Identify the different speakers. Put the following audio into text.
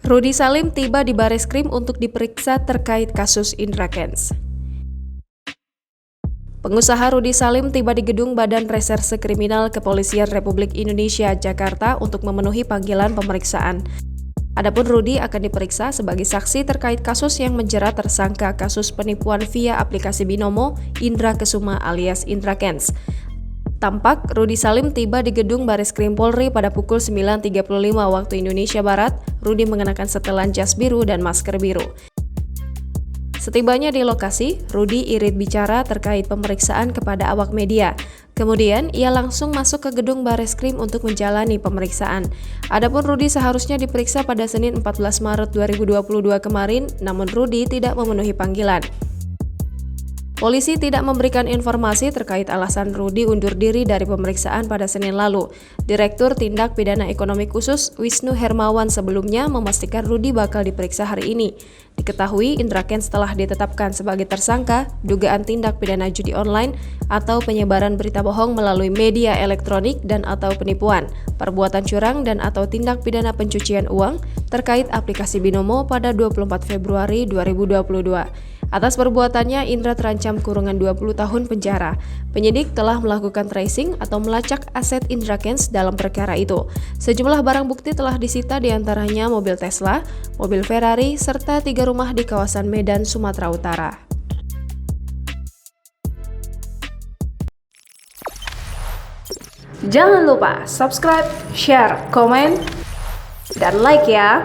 Speaker 1: Rudy Salim tiba di Bareskrim untuk diperiksa terkait kasus Indra Kents. Pengusaha Rudy Salim tiba di gedung Badan Reserse Kriminal Kepolisian Republik Indonesia, Jakarta untuk memenuhi panggilan pemeriksaan. Adapun Rudy akan diperiksa sebagai saksi terkait kasus yang menjerat tersangka kasus penipuan via aplikasi Binomo, Indra Kesuma alias Indra Kents. Tampak Rudy Salim tiba di gedung Bareskrim Polri pada pukul 9.35 waktu Indonesia Barat. Rudy mengenakan setelan jas biru dan masker biru. Setibanya di lokasi, Rudy irit bicara terkait pemeriksaan kepada awak media. Kemudian, ia langsung masuk ke gedung Bareskrim untuk menjalani pemeriksaan. Adapun Rudy seharusnya diperiksa pada Senin 14 Maret 2022 kemarin, namun Rudy tidak memenuhi panggilan. Polisi tidak memberikan informasi terkait alasan Rudy undur diri dari pemeriksaan pada Senin lalu. Direktur Tindak Pidana Ekonomi Khusus Wisnu Hermawan sebelumnya memastikan Rudy bakal diperiksa hari ini. Diketahui Indra Kents telah ditetapkan sebagai tersangka dugaan tindak pidana judi online atau penyebaran berita bohong melalui media elektronik dan atau penipuan, perbuatan curang dan atau tindak pidana pencucian uang terkait aplikasi Binomo pada 24 Februari 2022. Atas perbuatannya, Indra terancam kurungan 20 tahun penjara. Penyidik telah melakukan tracing atau melacak aset Indra Kents dalam perkara itu. Sejumlah barang bukti telah disita, diantaranya mobil Tesla, mobil Ferrari, serta 3 rumah di kawasan Medan, Sumatera Utara. Jangan lupa subscribe, share, komen, dan like ya!